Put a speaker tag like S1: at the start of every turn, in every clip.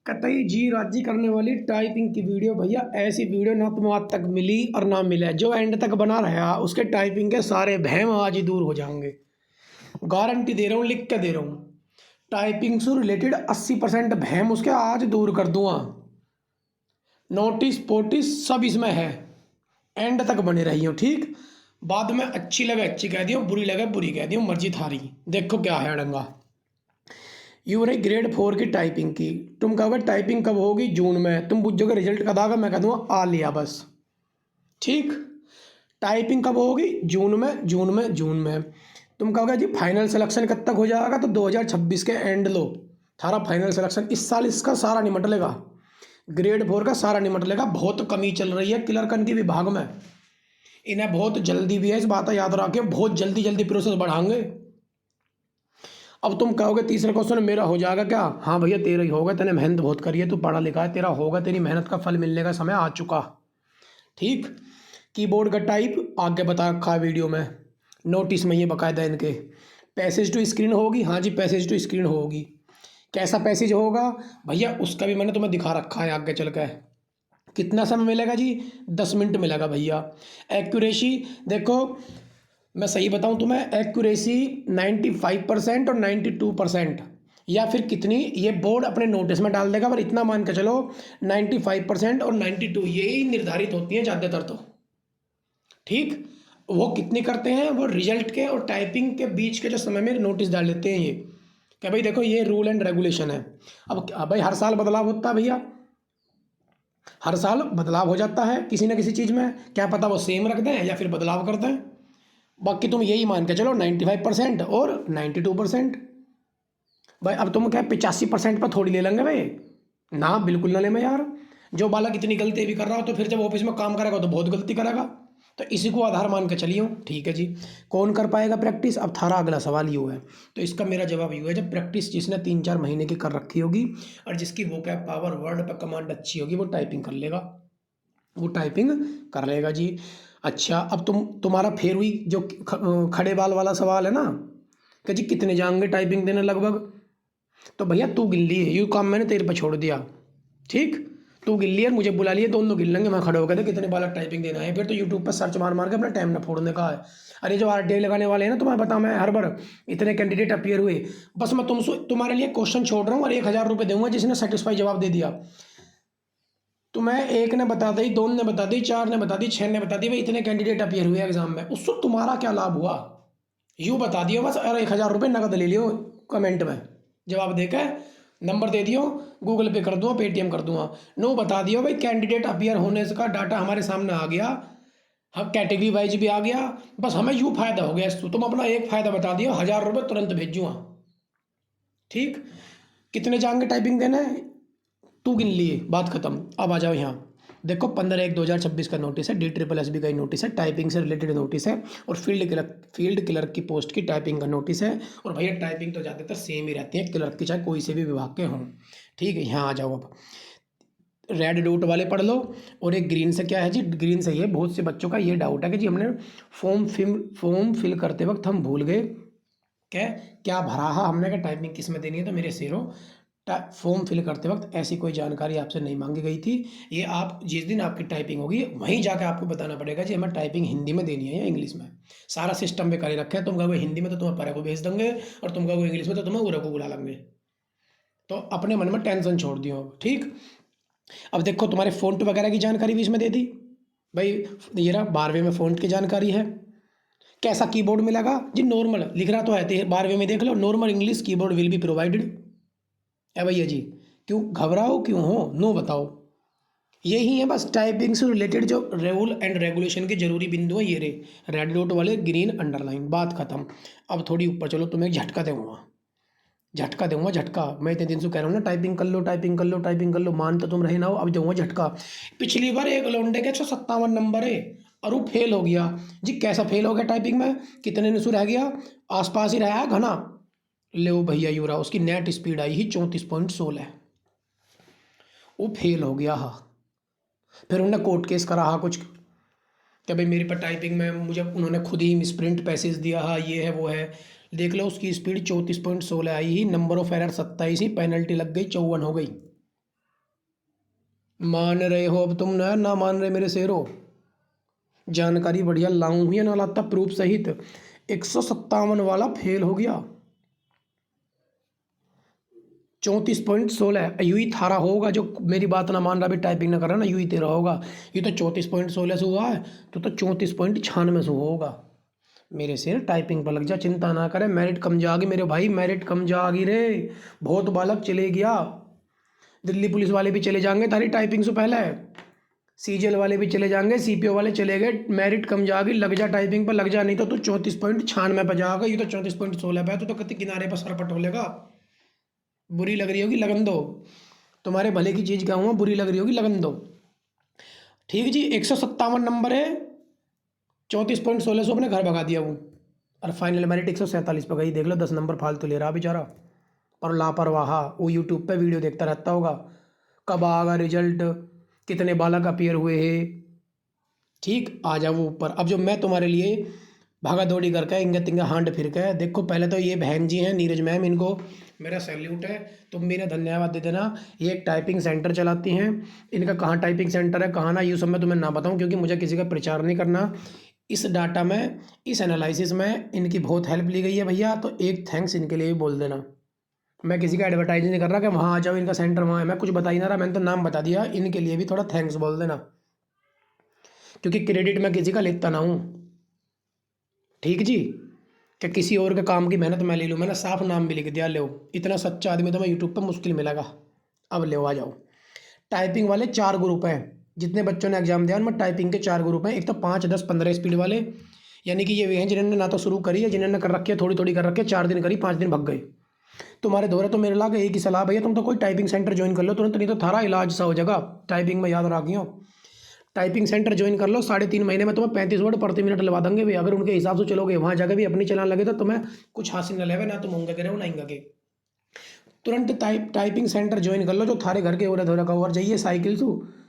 S1: कतई जी राजी करने वाली टाइपिंग की वीडियो भैया। ऐसी वीडियो ना तुम्हें आज तक मिली और ना मिले। जो एंड तक बना रहा उसके टाइपिंग के सारे वहम आज ही दूर हो जाएंगे। गारंटी दे रहा हूँ, लिख के दे रहा हूँ। टाइपिंग से रिलेटेड 80% वहम उसके आज दूर कर दूंगा। नोटिस पोटिस सब इसमें है। एंड तक बने रही हो, ठीक। बाद में अच्छी लगे अच्छी कह दियो, बुरी लगे बुरी कह दियो, मर्जी थारी। देखो क्या है अड़ंगा। यू रही ग्रेड 4 की टाइपिंग की। तुम कहोगे टाइपिंग कब होगी? जून में। तुम पूछोगे रिजल्ट कब आएगा? मैं कह दूंगा आ लिया बस, ठीक। टाइपिंग कब होगी? जून में, जून में, जून में। तुम कहोगे जी फाइनल सिलेक्शन कब तक हो जाएगा? तो 2026 के एंड लो। थारा फाइनल सिलेक्शन इस साल इसका सारा निमट लेगा। ग्रेड 4 का सारा निमट लेगा। बहुत कमी चल रही है क्लर्कन की विभाग में। इन्हें बहुत जल्दी भी है, इस बात याद रखिए। बहुत जल्दी जल्दी प्रोसेस बढ़ाएंगे। अब तुम कहोगे तीसरा क्वेश्चन मेरा हो जाएगा क्या? हाँ भैया तेरा ही होगा। तेने मेहनत बहुत करी है, तू पढ़ा लिखा है, तेरा होगा। तेरी मेहनत का फल मिलने का समय आ चुका, ठीक। कीबोर्ड का टाइप आगे बता रखा है वीडियो में, नोटिस में ये बकायदा इनके। पैसेज टू स्क्रीन होगी, हाँ जी पैसेज टू स्क्रीन होगी। कैसा पैसेज होगा भैया उसका भी मैंने तुम्हें दिखा रखा है आगे चल के। कितना समय मिलेगा जी? 10 मिनट मिलेगा भैया। एक्यूरेसी देखो, मैं सही बताऊं तुम्हें, एक्यूरेसी 95% और 92%, या फिर कितनी ये बोर्ड अपने नोटिस में डाल देगा। पर इतना मान के चलो 95% और 92 यही निर्धारित होती हैं ज़्यादातर तो, ठीक। वो कितनी करते हैं? वो रिजल्ट के और टाइपिंग के बीच के जो समय में नोटिस डाल देते हैं ये, कि भाई देखो ये रूल एंड रेगुलेशन है। अब भाई हर साल बदलाव होता है भैया, हर साल बदलाव हो जाता है किसी ना किसी चीज़ में। क्या पता वो सेम रख दें या फिर बदलाव कर दें। बाकी तुम यही मान के चलो 95% और 92%। भाई अब तुम क्या 85% पर थोड़ी ले लेंगे भाई? ना, बिल्कुल ना ले मैं यार। जो बालक इतनी गलती भी कर रहा हो तो फिर जब ऑफिस में काम करेगा तो बहुत गलती करेगा। तो इसी को आधार मान के चलिए, ठीक है जी। कौन कर पाएगा प्रैक्टिस? अब थारा अगला सवाल यूँ है। तो इसका मेरा जवाब यूँ है, जब प्रैक्टिस जिसने 3-4 महीने की कर रखी होगी और जिसकी वोकैब पावर वर्ड पर कमांड अच्छी होगी वो टाइपिंग कर लेगा, वो टाइपिंग कर लेगा जी। अच्छा अब तुम्हारा फिर हुई जो खड़े बाल वाला सवाल है ना, कि जी कितने जाएंगे टाइपिंग देने लगभग। तो भैया तू गिन लिए, यू काम मैंने तेरे पर छोड़ दिया, ठीक। तू गिन लिए, मुझे बुला लिए, दोनों गिन लेंगे। मैं खड़े हो गए थे कितने बालक टाइपिंग देना है। फिर तो यूट्यूब पर सर्च मार मार के अपना टाइम ना फोड़ने का है। अरे जो आरटीआई लगाने वाले हैं ना, तुम्हें पता मैं हर बार इतने कैंडिडेट अपीयर हुए। बस मैं तुम्हारे लिए क्वेश्चन छोड़ रहा हूँ और 1,000 रुपये दूंगा जिसने सेटिस्फाई जवाब दे दिया। तुम्हें एक ने बता दी, दो ने बता दी, 4 ने बता दी, 6 ने बता दी, भाई इतने कैंडिडेट अपीयर हुए एग्जाम में, उससे तुम्हारा क्या लाभ हुआ? यूँ बता दियो बस, और 1,000 रुपये नकद ले लियो कमेंट में जवाब देकर। नंबर दे दियो, गूगल पे कर दूंगा, पेटीएम कर दूंगा। नो बता दियो भाई कैंडिडेट अपीयर होने का डाटा हमारे सामने आ गया, हम कैटेगरी वाइज भी आ गया। बस हमें यूँ फायदा हो गया इससे। तुम अपना एक फायदा बता दियो, 1,000 रुपये तुरंत भेजूँगा, ठीक। कितने जाएंगे टाइपिंग देने? तू गिन लिए, बात खत्म। अब आ जाओ यहाँ। देखो 15/1/2026 का नोटिस है, DSSB का ही नोटिस है, टाइपिंग से रिलेटेड नोटिस है, और फील्ड क्लर्क की पोस्ट की टाइपिंग का नोटिस है। और भैया टाइपिंग तो ज़्यादातर सेम ही रहती है क्लर्क की, चाहे कोई से भी विभाग के हों, ठीक है। यहाँ आ जाओ। अब रेड डॉट वाले पढ़ लो, और एक ग्रीन से क्या है जी? ग्रीन से ही है। बहुत से बच्चों का ये डाउट है कि जी हमने फॉर्म फिल करते वक्त हम भूल गए क्या क्या भरा है हमने, क्या टाइपिंग किस में देनी है। तो मेरे शेरों, फॉर्म फिल करते वक्त ऐसी कोई जानकारी आपसे नहीं मांगी गई थी। ये आप जिस दिन आपकी टाइपिंग होगी वहीं जाकर आपको बताना पड़ेगा जी हमें टाइपिंग हिंदी में देनी है या इंग्लिश में। सारा सिस्टम बेकार ही रखा है। तुम कहोगे हिंदी में तो तुम्हें परे को भेज देंगे, और तुम कहोगे इंग्लिश में तो तुम्हें उरे को बुला लेंगे। तो अपने मन में टेंशन छोड़ दियो, ठीक। अब देखो तुम्हारे फ़ॉन्ट वगैरह की जानकारी भी इसमें दे दी भाई। ये रहा 12वें में फ़ॉन्ट की जानकारी है। कैसा कीबोर्ड मिलेगा जी? नॉर्मल लिख रहा तो है 12वें में, देख लो, normal English keyboard will be provided. है भैया जी, क्यों घबराओ क्यों हो? नो बताओ। यही है बस टाइपिंग से रिलेटेड जो रूल एंड रेगुलेशन के जरूरी बिंदु हैं, ये रे रेड डॉट वाले, ग्रीन अंडरलाइन, बात खत्म। अब थोड़ी ऊपर चलो, तुम्हें एक झटका दूंगा, झटका दूंगा, झटका। मैं इतने दिन से कह रहा हूँ ना टाइपिंग कर लो, टाइपिंग कर लो, टाइपिंग कर लो, मान तो तुम रहे ना हो। अब दूंगा झटका। पिछली बार एक लौंडे के 157 नंबर है और वो फेल हो गया जी। कैसा फेल हो गया टाइपिंग में? कितने निशु रह गया? आसपास ही रहा घना। ले भैया यूरा, उसकी नेट स्पीड आई ही 34.16, वो फेल हो गया। हाँ, फिर उन्होंने कोर्ट केस करा हा कुछ, कि भाई मेरे पर टाइपिंग में मुझे उन्होंने खुद ही मिसप्रिंट पैसेज दिया हा, ये है वो है। देख लो उसकी speed 34.16 I he, number of error 27 he, penalty लग गई 54 हो गई। मान रहे हो अब तुम ना मान रहे मेरे शेरो। जानकारी बढ़िया लाऊं हुई ना लाता प्रूफ सहित। 157 वाला फेल हो गया। 34.16 यूं ही थारा होगा जो मेरी बात ना मान रहा भी टाइपिंग ना कर रहा ना, यूं ही तेरा होगा। ये तो 34.16 से हुआ है, तो 34.96 से होगा। मेरे से टाइपिंग पर लग जा, चिंता ना करे। मेरिट कम जाएगी मेरे भाई, मेरिट कम जाएगी रे। बहुत बालक चले गया। दिल्ली पुलिस वाले भी चले जाएंगे तारी टाइपिंग से पहले। सीजीएल वाले भी चले जाएंगे, सीपीओ वाले चले गए। मेरिट कम जाएगी, लग जा टाइपिंग पर लग जा, नहीं तो तू 34.96 पर जाएगा। ये तो 34.16 पे है, तो कितने किनारे पर सर पटोलेगा। बुरी लग रही होगी, लगन दो। तुम्हारे भले की चीज़ कहूँगा, बुरी लग रही होगी, लगन दो। ठीक जी, 157 नंबर है। 34.16 से अपने घर भगा दिया वो। और फाइनल मेरिट 147 पर गई। देख लो 10 नंबर फालतू ले रहा बेचारा। और लापरवाह वो यूट्यूब पे वीडियो देखता रहता होगा, कब आएगा रिजल्ट, कितने बालक अपीयर हुए हैं। ठीक, आ जाओ वो ऊपर। अब जो मैं तुम्हारे लिए भागा दौड़ी करके इंगे तिंगे हांड फिर के देखो। पहले तो ये बहन जी हैं नीरज मैम, इनको मेरा सैल्यूट है, तुम भी इन्हें धन्यवाद दे देना। ये एक टाइपिंग सेंटर चलाती हैं। इनका कहाँ टाइपिंग सेंटर है कहाँ ना, ये सब मैं तुम्हें ना बताऊं, क्योंकि मुझे किसी का प्रचार नहीं करना। इस डाटा में, इस एनालिसिस में इनकी बहुत हेल्प ली गई है भैया, तो एक थैंक्स इनके लिए भी बोल देना। मैं किसी का एडवर्टाइज नहीं कर रहा कि वहाँ आ जाओ, इनका सेंटर वहाँ है, मैं कुछ बता ही ना रहा, मैंने तो नाम बता दिया। इनके लिए भी थोड़ा थैंक्स बोल देना, क्योंकि क्रेडिट मैं किसी का लेता ना हूँ। ठीक जी, कि किसी और के काम की मेहनत मैं ले लूँ। मैंने साफ नाम भी लिख दिया, ले इतना सच्चा आदमी तो मैं यूट्यूब पर मुश्किल मिलेगा। अब ले आ जाओ। टाइपिंग वाले 4 ग्रुप हैं। जितने बच्चों ने एग्जाम दिया उनमें टाइपिंग के 4 ग्रुप हैं। एक तो 5, 10, 15 स्पीड वाले, यानी कि ये वे हैं जिन्होंने ना तो शुरू करी है, जिन्होंने कर रखी है थोड़ी थोड़ी कर रखी है, 4 दिन करी 5 दिन भग गए। तुम्हारे दौरे तो मेरे लागे एक ही सलाह भैया, तुम तो कोई टाइपिंग सेंटर ज्वाइन कर लो तुरंत, नहीं तो थारा इलाज सा हो जाएगा। टाइपिंग में याद रखियो, टाइपिंग सेंटर ज्वाइन कर लो, 3.5 महीने में तुम्हें 35 वर्ड प्रति मिनट लगा देंगे भाई। अगर उनके हिसाब से चलोगे, वहाँ जाकर भी अपनी चलाने लगे तो तुम्हें कुछ हासिल न लेवे ना, तुम होंगे करे ना इंगे के। तुरंत टाइपिंग सेंटर ज्वाइन कर लो जो थारे घर के ओरे धोरे का, और जाइए साइकिल से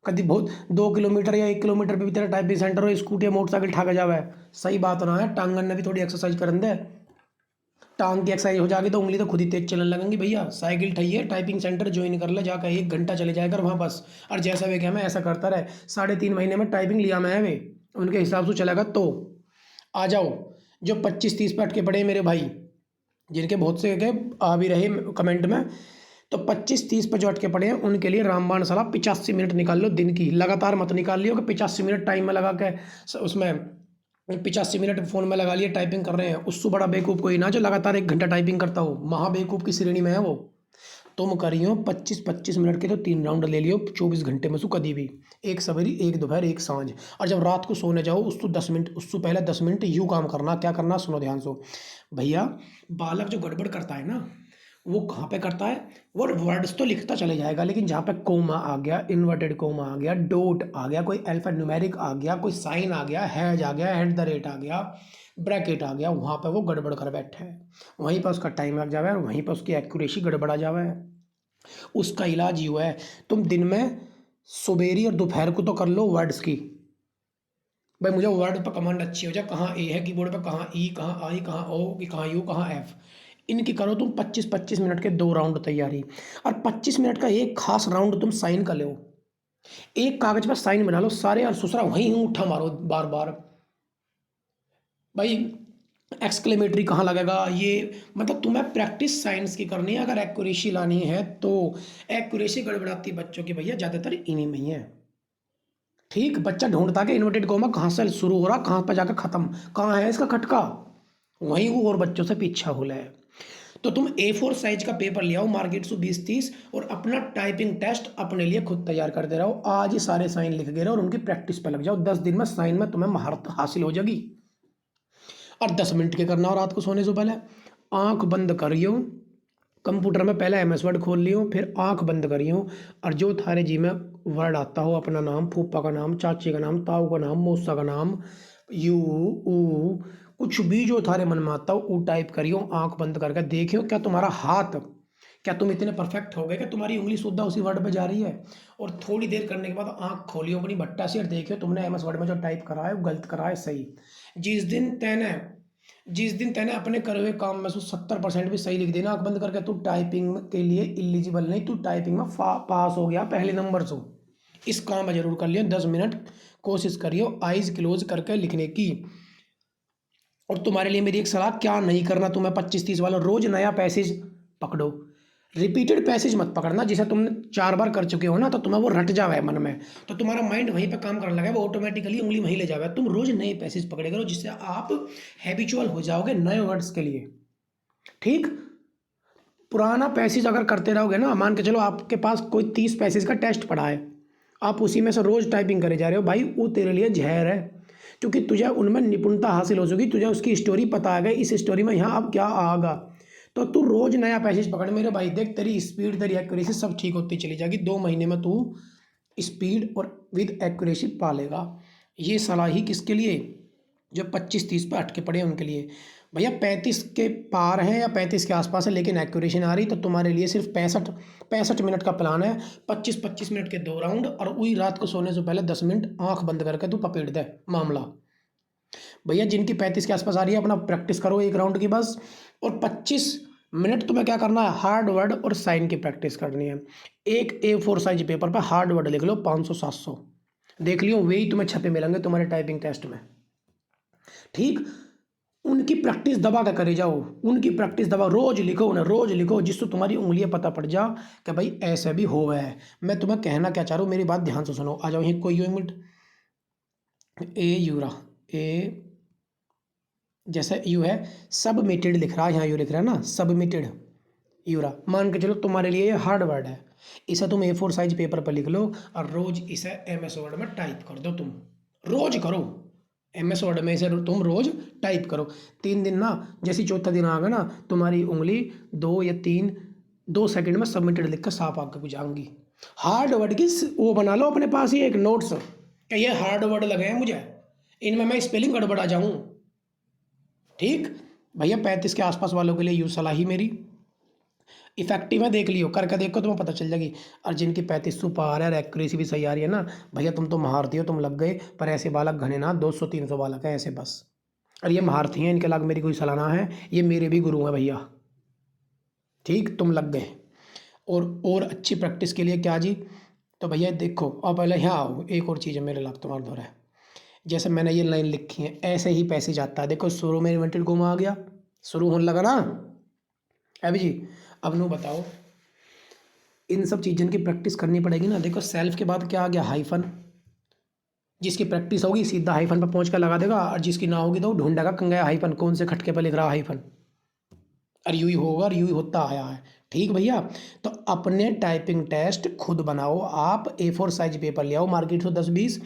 S1: कभी बहुत 2 किलोमीटर या 1 किलोमीटर पे भी तेरा टाइपिंग सेंटर हो, स्कूटी या मोटरसाइकिल ठा के जावे। सही बात ना है, टांगन ने भी थोड़ी एक्सरसाइज करन दे। टांग की एक्सरसाइज हो जाएगी तो उंगली तो खुद ही तेज चलने लगेंगी भैया। साइकिल ठाइए, टाइपिंग सेंटर ज्वाइन कर ले जाकर, 1 घंटा चले जाएगा वहाँ बस। और जैसा वे क्या मैं ऐसा करता रहे, 3.5 महीने में टाइपिंग लिया मैं वे, उनके हिसाब से चलेगा तो। आ जाओ, जो 25-30 पे अटके पड़े हैं मेरे भाई, जिनके बहुत से के आ भी रहे कमेंट में, तो 25-30 पे जो अटके पड़े हैं उनके लिए रामबाण साला 85 मिनट निकाल लो दिन की। लगातार मत निकाल लियो कि 85 मिनट टाइम में लगा के उसमें 85 मिनट फ़ोन में लगा लिए टाइपिंग कर रहे हैं। उससे बड़ा बेवकूफ़ कोई ना जो लगातार 1 घंटा टाइपिंग करता हो, महा बेवकूफ़ की श्रेणी में है वो। तुम करियो 25-25 मिनट के तो 3 राउंड ले लियो 24 घंटे में से कभी भी, एक सवेरी, एक दोपहर, एक सांझ। और जब रात को सोने जाओ उसको 10 मिनट, उससे पहले 10 मिनट यूँ काम करना। क्या करना, सुनो ध्यान से भैया। बालक जो गड़बड़ करता है ना, वो कहाँ पे करता है, वो वर्ड्स तो लिखता चले जाएगा, लेकिन जहाँ पे कोमा आ गया, इन्वर्टेड कोमा आ गया, डॉट आ गया, कोई अल्फा न्यूमेरिक आ गया, कोई साइन आ गया, हैज आ गया, एट द रेट आ गया, ब्रैकेट आ गया, वहाँ पे वो गड़बड़ कर बैठे है। वहीं पर उसका टाइम लग जावे और वहीं पर उसकी एक्यूरेसी गड़बड़ा जावे। उसका इलाज ये है, तुम दिन में सुबेरी और दोपहर को तो कर लो वर्ड्स की। भाई मुझे वर्ड पर कमांड अच्छी हो जाए, कहाँ ए है कीबोर्ड पे, कहाँ ई, कहाँ आई, कहाँ ओ, कहाँ यू, कहाँ एफ। इनकी करो तुम 25-25 मिनट के 2 राउंड तैयारी। और 25 मिनट का एक खास राउंड तुम साइन कर लो, एक कागज पर साइन बना लो सारे, और दूसरा वहीं उठा मारो बार बार। भाई एक्सक्लेमेटरी कहाँ लगेगा ये, मतलब तुम्हें प्रैक्टिस साइंस की करनी है। अगर एक्यूरेसी लानी है तो एक्यूरेसी गड़बड़ाती बच्चों की भैया ज़्यादातर इन्हीं में ही है। ठीक, बच्चा ढूंढता कि इन्वर्टेड कोमा कहाँ से शुरू हो रहा, कहाँ पर जाकर खत्म, कहाँ है इसका खटका, वहीं वो और बच्चों से पीछा हो है। तो तुम A4 साइज का पेपर ले आओ मार्केट से 20-30, और अपना टाइपिंग टेस्ट अपने लिए खुद तैयार करते रहो। आज ही सारे साइन लिख गए रहो और उनकी प्रैक्टिस पे लग जाओ। 10 दिन में साइन में तुम्हें महारत हासिल हो जाएगी। और 10 मिनट के करना, और रात को सोने से पहले आंख बंद करियो, कंप्यूटर में पहले MS वर्ड खोल लियो, फिर आंख बंद करियो, और जो थारे जी में वर्ड आता हो, अपना नाम, फूफा का नाम, चाची का नाम, ताऊ का नाम, मौसा का नाम, यू, ऊ, कुछ भी जो थारे मन में आता हो वो टाइप करियो। आंख बंद करके देखियो क्या तुम्हारा हाथ, क्या तुम इतने परफेक्ट हो गए कि तुम्हारी उंगली सीधा उसी वर्ड पे जा रही है। और थोड़ी देर करने के बाद आंख खोलियो अपनी भट्टा से और देखियो तुमने MS वर्ड में जो टाइप करा है वो गलत करा है सही। जिस दिन तैने जिस दिन तैने अपने करे हुए काम में से 70% भी सही लिख देना आंख बंद करके, तू टाइपिंग के लिए इलिजिबल नहीं, तू टाइपिंग में पास हो गया पहले नंबर से। इस काम में ज़रूर कर लियो 10 मिनट कोशिश करियो आइज़ क्लोज करके लिखने की। और तुम्हारे लिए मेरी एक सलाह, क्या नहीं करना तुम्हें 25-30 वाला, रोज़ नया पैसेज पकड़ो। रिपीटेड पैसेज मत पकड़ना, जिसे तुम 4 बार कर चुके हो ना, तो तुम्हें वो रट जावे मन में, तो तुम्हारा माइंड वहीं पे काम करने लगा, वो ऑटोमेटिकली उंगली वहीं ले जावे। तुम रोज़ नए पैसेज पकड़े करो, जिससे आप हैबिचुअल हो जाओगे नए वर्ड्स के लिए। ठीक, पुराना पैसेज अगर करते रहोगे ना, मान के चलो आपके पास कोई 30 पैसेज का टेस्ट पड़ा है, आप उसी में से रोज़ टाइपिंग करे जा रहे हो, भाई वो तेरे लिए जहर है। क्योंकि तुझे उनमें निपुणता हासिल हो चुकी, तुझे उसकी स्टोरी पता आ गई, इस स्टोरी में यहाँ अब क्या आएगा। तो तू रोज़ नया पैसेज पकड़ मेरे भाई, देख तेरी स्पीड, तेरी एक्यूरेसी सब ठीक होती चली जाएगी। 2 महीने में तू स्पीड और विद एक्यूरेसी पा लेगा। ये सलाह ही किसके लिए, जो 25-30 पे अटके पड़े हैं उनके लिए। भैया 35 के पार है या 35 के आसपास है, लेकिन एक्यूरेसी ना आ रही, तो तुम्हारे लिए सिर्फ 65 मिनट का प्लान है। 25-25 मिनट के 2 राउंड, और वही रात को सोने से पहले 10 मिनट आंख बंद करके तू पपेट दे मामला। भैया जिनकी 35 के आसपास आ रही है, अपना प्रैक्टिस करो 1 राउंड की बस। और 25 मिनट तुम्हें क्या करना है, हार्ड वर्ड और साइन की प्रैक्टिस करनी है। एक A4 साइज पेपर पर हार्ड वर्ड लिख लो 500-700, देख लियो वही तुम्हें छपे मिलेंगे तुम्हारे टाइपिंग टेस्ट में। ठीक, उनकी प्रैक्टिस दबा कर करे जाओ, उनकी प्रैक्टिस दबा, रोज लिखो उन्हें, रोज लिखो, जिससे तुम्हारी उंगलियां पता पड़ जा कि भाई ऐसा भी हो गया है। मैं तुम्हें कहना क्या चाह रहा हूँ, मेरी बात ध्यान से सुनो। आ जाओ यहीं, कोई मिनट, ए यूरा, ए जैसे यू है, सबमिटेड लिख रहा है यहाँ, यू लिख रहा है ना सबमिटेड यूरा। मान के चलो तुम्हारे लिए ये हार्ड वर्ड है, इसे तुम A4 साइज पेपर पर लिख लो, और रोज इसे MS वर्ड में टाइप कर दो। तुम रोज करो MS वर्ड में, इसे तुम रोज टाइप करो। 3 दिन ना, जैसे चौथा दिन आ गया ना, तुम्हारी उंगली 2 सेकंड में सबमिटेड लिख कर साफ आगे बुझाऊंगी। हार्ड वर्ड की वो बना लो अपने पास ही एक नोट्स, कि ये हार्ड वर्ड लगे हैं मुझे, इनमें मैं स्पेलिंग गड़बड़ा जाऊँ। ठीक भैया, 35 के आसपास वालों के लिए यूँ सलाह ही मेरी। इफेक्टिव है, देख लियो, करके देखो, तुम्हें पता चल जाएगी। और जिनकी 35 पार है और एक्यूरेसी भी सही आ रही है ना, भैया तुम तो महारथी हो, तुम लग गए। पर ऐसे बालक घने ना, 200-300 बालक है ऐसे बस। और ये महारथी हैं, इनके लाग मेरी कोई सलाह ना है, ये मेरे भी गुरु हैं भैया। ठीक, तुम लग गए। और अच्छी प्रैक्टिस के लिए क्या जी, तो भैया देखो, अब पहले यहाँ आओ, एक और चीज़ है मेरे लाग तुम्हारा दौर है। जैसे मैंने ये लाइन लिखी है, ऐसे ही पैसे जाता है। देखो शुरू में इन्वर्टेड कोमा आ गया, शुरू होने लगा ना अभी जी। अब नो बताओ, इन सब चीज़ों की प्रैक्टिस करनी पड़ेगी ना। देखो सेल्फ के बाद क्या आ गया, हाइफन। जिसकी प्रैक्टिस होगी सीधा हाइफन पर पहुंच कर लगा देगा, और जिसकी ना होगी तो ढूंढेगा कंगा हाइफन, कौन से खटके पर लिख रहा हाइफन, और यूं ही होगा और यूं ही होता आया है। ठीक भैया, तो अपने टाइपिंग टेस्ट खुद बनाओ आप। A4 साइज पेपर ले आओ मार्केट से 10-20,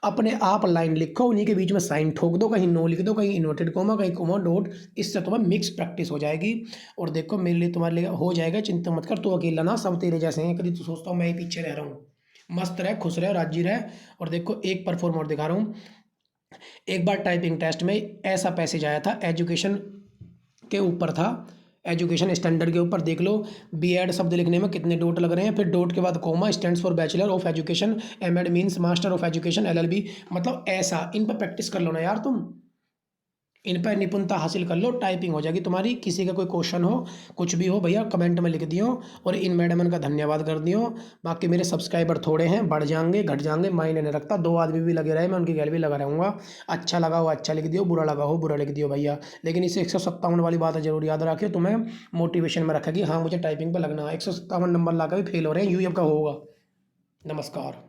S1: अपने आप लाइन लिखो, उन्हीं के बीच में साइन ठोक दो, कहीं नो लिख दो, कहीं इन्वर्टेड कोमा, कहीं कोमा डॉट। इससे तुम्हें मिक्स प्रैक्टिस हो जाएगी। और देखो मेरे लिए तुम्हारे लिए हो जाएगा, चिंता मत कर, तू अकेला ना, सब तेरे जैसे हैं। कभी तो सोचता हूँ मैं ही पीछे रह रहा हूँ। मस्त रहे, खुश रहे, राजी रहे। और देखो एक परफॉर्म और दिखा रहा हूँ। एक बार टाइपिंग टेस्ट में ऐसा पैसेज आया था, एजुकेशन के ऊपर था, एजुकेशन स्टैंडर्ड के ऊपर। देख लो B.Ed शब्द लिखने में कितने डॉट लग रहे हैं, फिर डॉट के बाद comma, stands for bachelor of education, M.Ed means master of education, LLB। मतलब ऐसा, इन पर प्रैक्टिस कर लो ना यार तुम, इन पर निपुणता हासिल कर लो, टाइपिंग हो जाएगी तुम्हारी। किसी का कोई क्वेश्चन हो, कुछ भी हो भैया, कमेंट में लिख दियो, और इन मैडमन का धन्यवाद कर दियो। बाकी मेरे सब्सक्राइबर थोड़े हैं, बढ़ जाएंगे घट जाएंगे, मायने नहीं रखता। 2 आदमी भी लगे रहे, मैं उनकी गैल भी लगा रहूँगा। अच्छा लगा हो अच्छा लिख दियो, बुरा लगा हो बुरा लिख दियो भैया। लेकिन इसे 157 वाली बात है, जरूर याद रखियो, तुम्हें मोटिवेशन में रखेगी। हाँ मुझे टाइपिंग पर लगना है। 157 नंबर ला कर भी फेल हो रहे हैं, यूँ का होगा। नमस्कार।